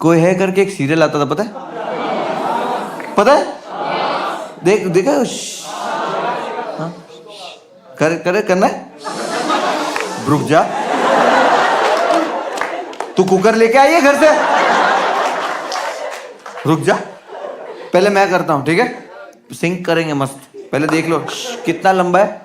कोई है करके एक सीरियल आता था, पता है? पता है? देखा? हाँ? करना है? रुक जा, तू कुकर लेके आई है घर से? रुक जा, पहले मैं करता हूं, ठीक है? सिंक करेंगे मस्त। पहले देख लो कितना लंबा है।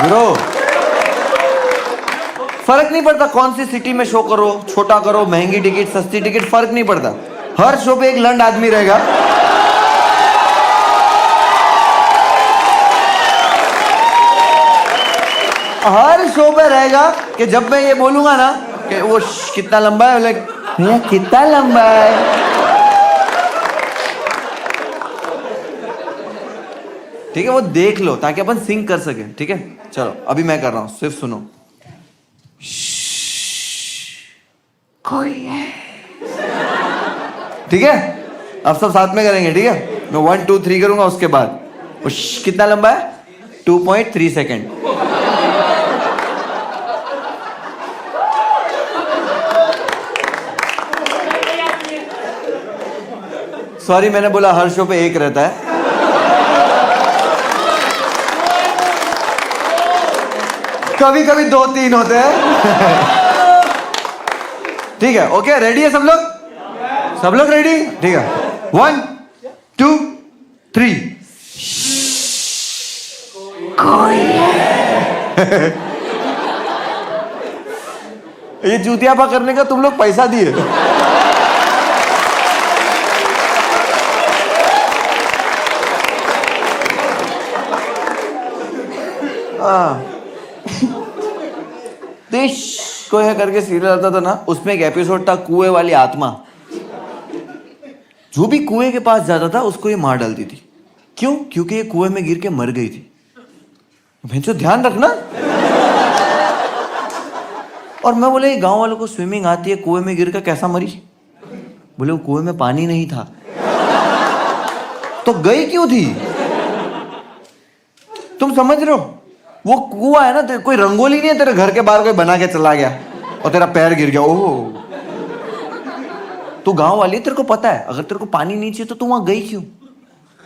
ब्रो, फर्क नहीं पड़ता कौन सी सिटी में शो करो, छोटा करो, महंगी टिकट, सस्ती टिकट, फर्क नहीं पड़ता। हर शो पे एक लंड आदमी रहेगा। हर शो पे रहेगा कि जब मैं ये बोलूंगा ना कि वो कितना लंबा है, लाइक भैया कितना लंबा है। ठीक है, वो देख लो ताकि अपन सिंक कर सके। ठीक है, चलो अभी मैं कर रहा हूं, सिर्फ सुनो। कोई है, ठीक है? अब सब साथ में करेंगे, ठीक है? मैं 1 2 3 करूंगा, उसके बाद कितना लंबा है? 2.3 सेकेंड। सॉरी, मैंने बोला हर शो पे एक रहता है। कभी कभी 2-3 होते हैं। ठीक है, ओके, रेडी है सब लोग? सब लोग रेडी? ठीक है, 1 2 3। कोई है। ये चूतियापा करने का तुम लोग पैसा दिए। देश कोई है करके सीरियल आता था ना, उसमें एक एपिसोड था कुएं वाली आत्मा। जो भी कुएं के पास जाता था उसको ये मार डालती थी। क्यों? क्योंकि ये कुएं में गिर के मर गई थी। भैंसो ध्यान रखना। और मैं बोले गांव वालों को स्विमिंग आती है, कुएं में गिर कर कैसा मरी? बोले वो कुएं में पानी नहीं था। तो गई क्यों थी? तुम समझ रहे हो? वो कुआं है ना, कोई रंगोली नहीं है तेरे घर के बाहर कोई बना के चला गया और तेरा पैर गिर गया। ओह, तू गांव वाली है, तेरे को पता है अगर तेरे को पानी नहीं चाहिए तो तू वहां गई क्यों?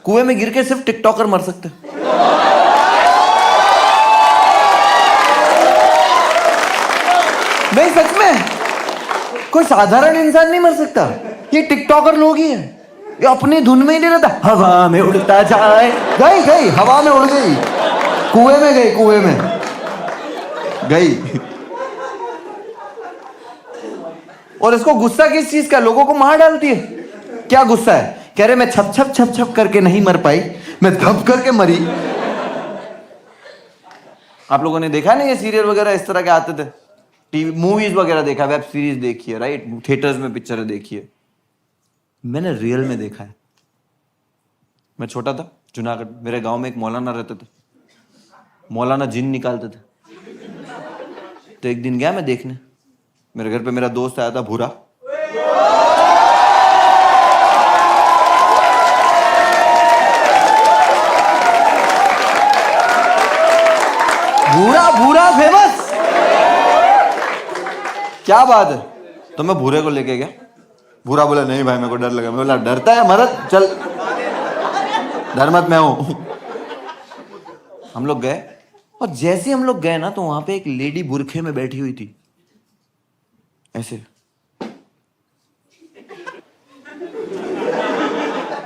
कुएं में गिर के सिर्फ टिकटॉकर मर सकते। नहीं, सच में कोई साधारण इंसान नहीं मर सकता। ये टिकटॉकर लोग ही है, ये अपनी धुन में ही नहीं रहता, हवा में उड़ता जाए। गई हवा में उड़ गई, कुएं में गई, कुएं में गई। और इसको गुस्सा किस चीज का? लोगों को मार डालती है। क्या गुस्सा है? कह रहे मैं छप छप करके नहीं मर पाई, मैं धप करके मरी। आप लोगों ने देखा ना ये सीरियल वगैरह इस तरह के आते थे, टीवी मूवीज वगैरह देखा, वेब सीरीज देखी है, राइट? थिएटर्स में पिक्चरें देखी है। मैंने रियल में देखा है। मैं छोटा था, जूनागढ़, मेरे गांव में एक मौलाना रहते थे। मौलाना जिन निकालते थे। तो एक दिन गया मैं देखने, मेरे घर पे मेरा दोस्त आया था भूरा। भूरा फेमस। क्या बात है? तो मैं भूरे को लेके गया। भूरा बोला नहीं भाई मेरे को डर लगा। मैं बोला डरता है मरद, चल डर मत, मैं हूं। हम लोग गए और जैसे हम लोग गए ना तो वहां पे एक लेडी बुरखे में बैठी हुई थी ऐसे।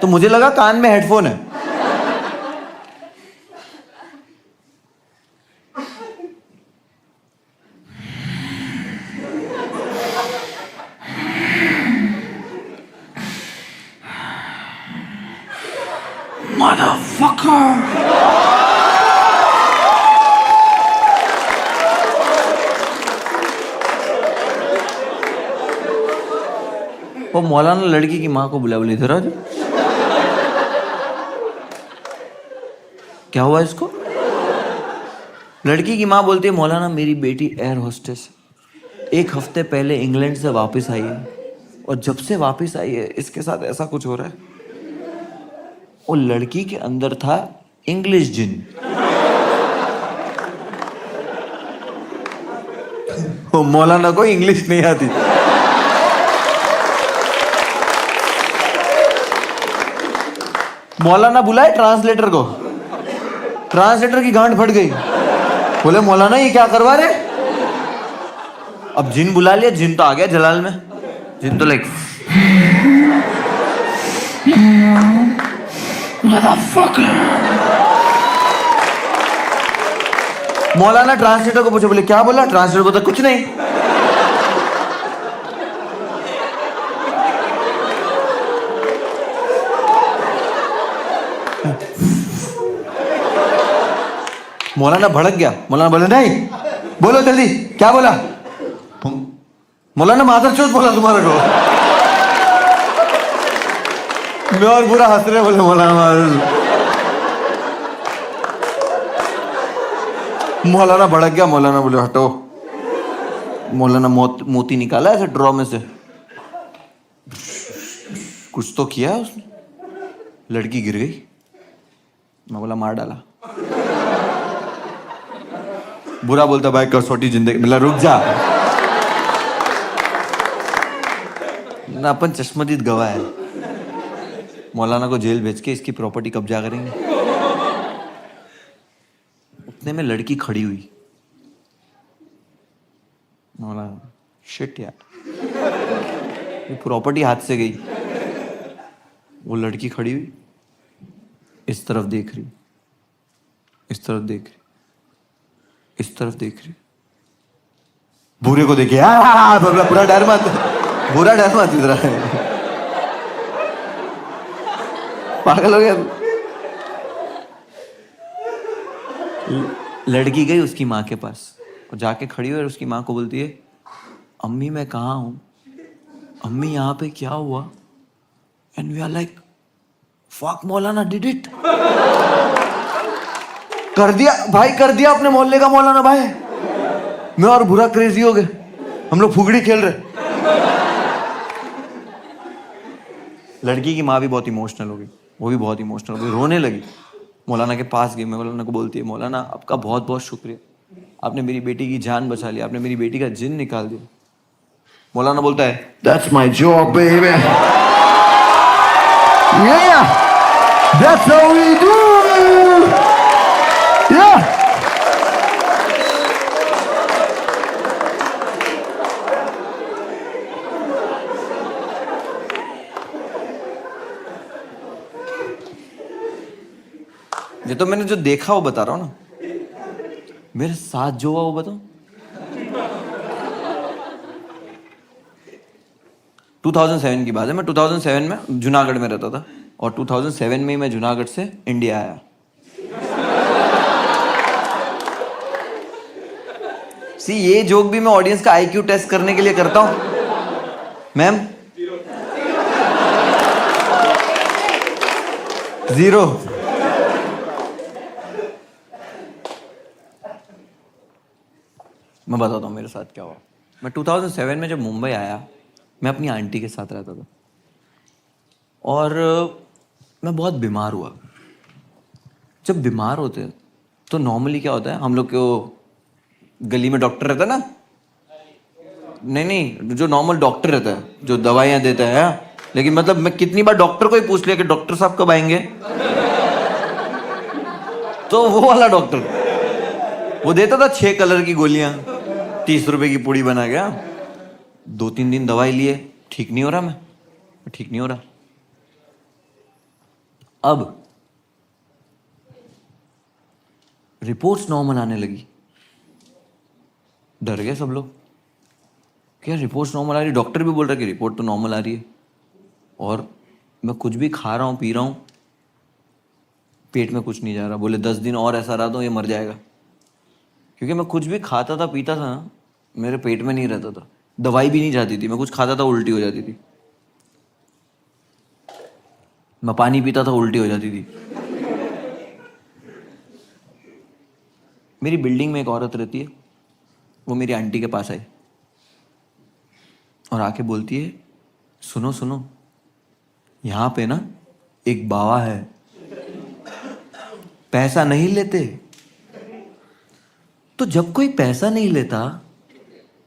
तो मुझे लगा कान में हेडफोन है। Motherfucker! वो मौलाना लड़की की माँ को बुला, बोली इधर आ जाओ। क्या हुआ इसको? लड़की की माँ बोलती है मौलाना मेरी बेटी एयर होस्टेस है, 1 हफ्ते पहले इंग्लैंड से वापस आई है और जब से वापस आई है इसके साथ ऐसा कुछ हो रहा है। वो लड़की के अंदर था इंग्लिश जिन। मौलाना को इंग्लिश नहीं आती। मौलाना बुलाए ट्रांसलेटर को, ट्रांसलेटर की गांड फट गई। बोले मौलाना ये क्या करवा रहे? अब जिन बुला लिया, जिन तो आ गया जलाल में। जिन तो लाइक मौलाना ट्रांसलेटर को पूछे, बोले क्या बोला? ट्रांसलेटर को तो कुछ नहीं। मौलाना भड़क गया। मौलाना बोले नहीं, बोलो जल्दी क्या बोला? मौलाना मादरचोद बोला तुम्हारे को। मैं और बुरा हंस रहे, बोले मौलाना। मौलाना भड़क गया। मौलाना बोले हटो। मौलाना मोती निकाला ऐसे ड्रॉ में से, कुछ तो किया उसने। लड़की गिर गई। मैं बोला मार डाला। बुरा बोलता भाई कसौटी जिंदगी। मतलब रुक जा ना, अपन चश्मदीद गवाह है। मौलाना को जेल भेज के इसकी प्रॉपर्टी कब्जा करेंगे। उतने में लड़की खड़ी हुई। मौलाना शिट यार, ये प्रॉपर्टी हाथ से गई। वो लड़की खड़ी हुई, इस तरफ देख रही, इस तरफ देख रही, इस तरफ देख रही। बुरे को देखे पूरा डर मत, बुरा डर मत इधर। पागल हो गया। लड़की गई उसकी माँ के पास और जाके खड़ी हुई और उसकी माँ को बोलती है, अम्मी मैं कहाँ हूँ? अम्मी यहाँ पे क्या हुआ? And we are like fuck, मौलाना डिड इट। कर दिया भाई, कर दिया अपने मोहल्ले का मौलाना भाई। मैं और बुरा क्रेजी हो गए। हम लोग फुगड़ी खेल रहे। लड़की की माँ भी बहुत इमोशनल हो गई, वो भी बहुत इमोशनल हो गई, रोने लगी। मौलाना के पास गई। मैं मौलाना को बोलती है, मौलाना आपका बहुत बहुत शुक्रिया, आपने मेरी बेटी की जान बचा ली, आपने मेरी बेटी का जिन निकाल दिया। मौलाना बोलता है, that's my job baby, yeah, that's how we do, yeah. ये तो मैंने जो देखा वो बता रहा हूँ ना। मेरे साथ जो हुआ वो बताओ। 2007 की बात है। मैं 2007 में जूनागढ़ में रहता था और 2007 में ही मैं जूनागढ़ से इंडिया आया। ये जोक भी मैं ऑडियंस का आईक्यू टेस्ट करने के लिए करता हूं। मैम 0। मैं बताता हूँ मेरे साथ क्या हुआ। मैं 2007 में जब मुंबई आया, मैं अपनी आंटी के साथ रहता था और मैं बहुत बीमार हुआ। जब बीमार होते हैं तो नॉर्मली क्या होता है, हम लोग को गली में डॉक्टर रहता है ना, नहीं जो नॉर्मल डॉक्टर रहता है जो दवाइयाँ देता है। लेकिन मतलब मैं कितनी बार डॉक्टर को ही पूछ लिया कि डॉक्टर साहब कब आएंगे, तो वो वाला डॉक्टर वो देता था 6 कलर की गोलियां, 30 रुपए की पुड़ी बना गया। 2-3 दिन दवाई लिए, ठीक नहीं हो रहा, मैं ठीक नहीं हो रहा। अब रिपोर्ट्स नॉर्मल आने लगी। डर गए सब लोग, क्या रिपोर्ट्स नॉर्मल आ रही, डॉक्टर भी बोल रहा है कि रिपोर्ट तो नॉर्मल आ रही है। और मैं कुछ भी खा रहा हूँ, पी रहा हूँ, पेट में कुछ नहीं जा रहा। बोले 10 दिन और ऐसा रहा तो ये मर जाएगा। क्योंकि मैं कुछ भी खाता था पीता था ना, मेरे पेट में नहीं रहता था, दवाई भी नहीं जाती थी। मैं कुछ खाता था उल्टी हो जाती थी, मैं पानी पीता था उल्टी हो जाती थी। मेरी बिल्डिंग में एक औरत रहती है, वो मेरी आंटी के पास आई और आके बोलती है, सुनो सुनो, यहाँ पे ना एक बाबा है, पैसा नहीं लेते। तो जब कोई पैसा नहीं लेता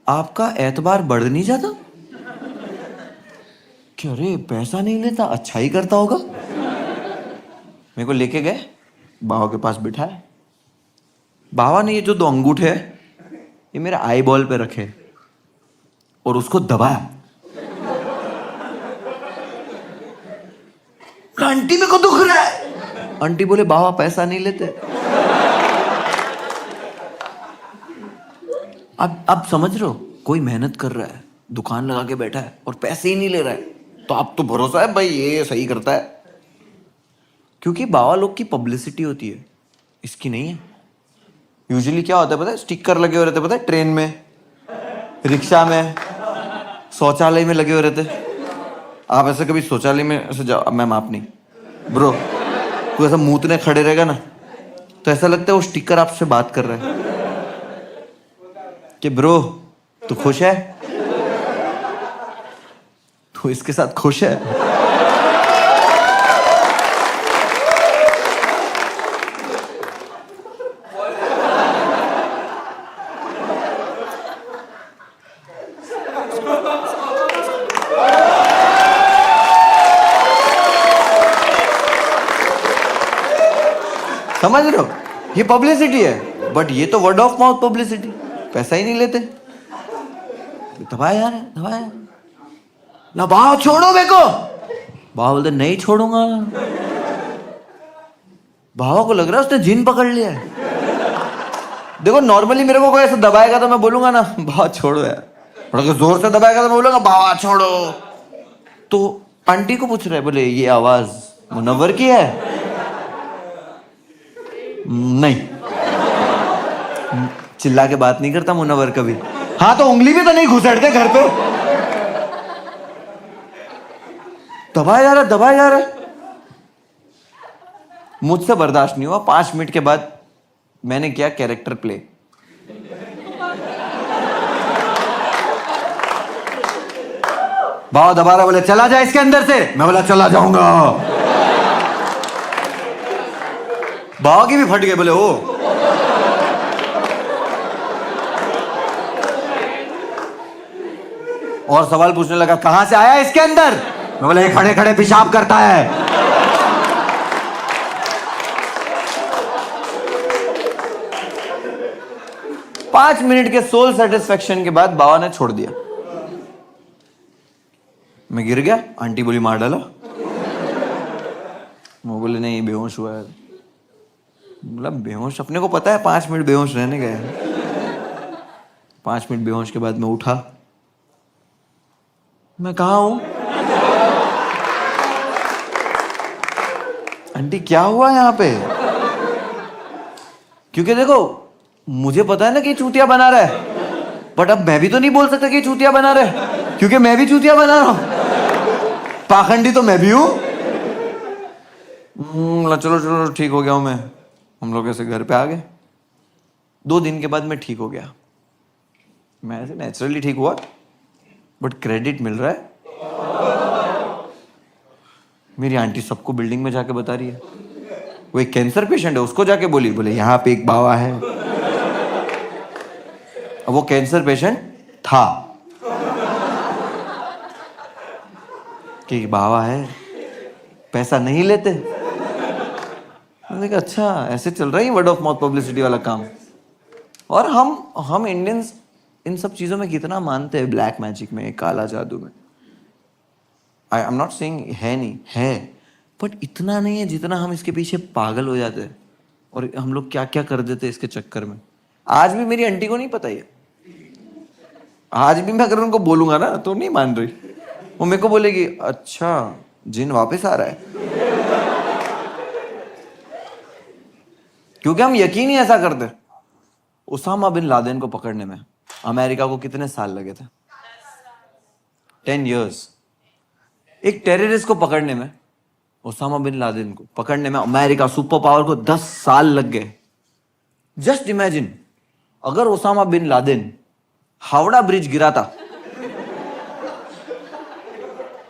आपका एतबार बढ़ नहीं जाता कि अरे पैसा नहीं लेता, अच्छा ही करता होगा। मेरे को लेके गए, बाबा के पास बिठाया। बाबा ने ये जो 2 अंगूठे है ये मेरे आई बॉल पे रखे और उसको दबाया। आंटी मेरे को दुख रहा है। आंटी बोले बाबा पैसा नहीं लेते। अब समझ रहे हो, कोई मेहनत कर रहा है, दुकान लगा के बैठा है और पैसे ही नहीं ले रहा है, तो आप तो भरोसा है भाई ये सही करता है, क्योंकि बाबा लोग की पब्लिसिटी होती है, इसकी नहीं है। यूजुअली क्या होता है पता है, स्टिकर लगे हुए रहते पता है, ट्रेन में, रिक्शा में, शौचालय में लगे हुए रहते। आप ऐसे कभी शौचालय में ऐसे जाओ, मैम आप नहीं ब्रो, तू ऐसा मूतने खड़े रहेगा ना तो ऐसा लगता है वो स्टिकर आपसे बात कर रहा है कि ब्रो तू खुश है, तू इसके साथ खुश है। समझ रहे हो, ये पब्लिसिटी है, बट ये तो वर्ड ऑफ माउथ पब्लिसिटी, पैसा ही नहीं लेते। दबाया यार, दबाया ना, बाबा छोड़ो मेरे को। बाबा बोलते नहीं छोड़ूंगा। बाबा को लग रहा है उसने जिन पकड़ लिया है। देखो नॉर्मली मेरे को कोई ऐसा दबाएगा तो मैं बोलूंगा ना बाबा छोड़ो यार, और अगर जोर से दबाएगा तो मैं बोलूंगा बाबा छोड़ो। तो आंटी को पूछ रहे, बोले ये आवाज मुनव्वर की है? नहीं, चिल्ला के बात नहीं करता मुनव्वर कभी। हाँ तो उंगली भी तो नहीं घुसेड़ते घर पे। दबाया जा रहा, दबाया जा रहा। मुझसे बर्दाश्त नहीं हुआ। 5 मिनट के बाद मैंने किया कैरेक्टर प्ले। बाबा दबा रहा, बोले चला जा इसके अंदर से। मैं बोला चला जाऊंगा। बाबा की भी फट गए, बोले ओ। और सवाल पूछने लगा कहां से आया इसके अंदर। मैं बोला ये खड़े खड़े पेशाब करता है। पांच मिनट के सोल सेटिस्फेक्शन के बाद बाबा ने छोड़ दिया। मैं गिर गया, आंटी बोली मार डाला। वो बोले नहीं बेहोश हुआ है। मतलब बेहोश, अपने को पता है 5 मिनट बेहोश रहने गए। 5 मिनट बेहोश के बाद मैं उठा। मैं कहा हूं? आंटी क्या हुआ यहां पे? क्योंकि देखो मुझे पता है ना कि चूतिया बना रहा है, बट अब मैं भी तो नहीं बोल सकता कि चूतिया बना रहा है, क्योंकि मैं भी चूतिया बना रहा हूं। पाखंडी तो मैं भी हूं। चलो चलो ठीक हो गया हूं मैं। हम लोग ऐसे घर पे आ गए। 2 दिन के बाद मैं ठीक हो गया। मैं ऐसे नेचुरली ठीक हुआ, बट क्रेडिट मिल रहा है। मेरी आंटी सबको बिल्डिंग में जाके बता रही है। वो एक कैंसर पेशेंट है, उसको जाके बोली, बोले यहाँ पे एक बाबा है। अब वो कैंसर पेशेंट था कि बाबा है, पैसा नहीं लेते। मैंने कहा अच्छा ऐसे चल रहा है वर्ड ऑफ माउथ पब्लिसिटी वाला काम। और हम इंडियंस इन सब चीजों में कितना मानते हैं, ब्लैक मैजिक में, काला जादू में। आई एम नॉट सेइंग है नहीं है, बट इतना नहीं है जितना हम इसके पीछे पागल हो जाते हैं और हम लोग क्या क्या कर देते हैं इसके चक्कर में। आज भी मेरी आंटी को नहीं पता है। आज भी मैं अगर उनको बोलूंगा ना तो नहीं मान रही। वो मेरे को बोलेगी अच्छा जिन वापस आ रहा है। क्योंकि हम यकीन ही ऐसा करते। उसामा बिन लादेन को पकड़ने में अमेरिका को कितने साल लगे थे? 10 years। एक टेररिस्ट को पकड़ने में, उसामा बिन लादेन को पकड़ने में अमेरिका सुपर पावर को 10 साल लग गए। जस्ट इमेजिन अगर Osama bin Laden Howrah bridge गिराता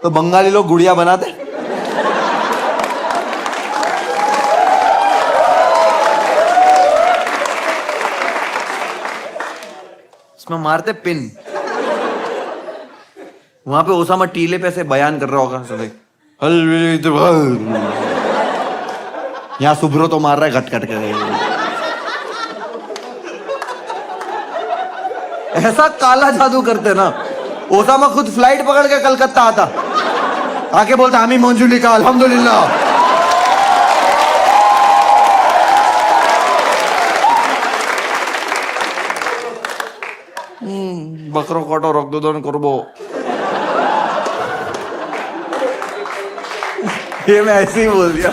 तो बंगाली लोग गुड़िया बनाते। इसमें मारते पिन। वहां पे ओसामा टीले पे ऐसे बयान कर रहा होगा सब, यहाँ सुब्रो तो मार रहा है घट घट कर। ऐसा काला जादू करते ना। ओसामा खुद फ्लाइट पकड़ के कलकत्ता आता, आके बोलता हामी मंजुलिका अल्हम्दुलिल्लाह। बकरो कटो रक्तदान करबो। ये मैं ऐसे ही बोल दिया।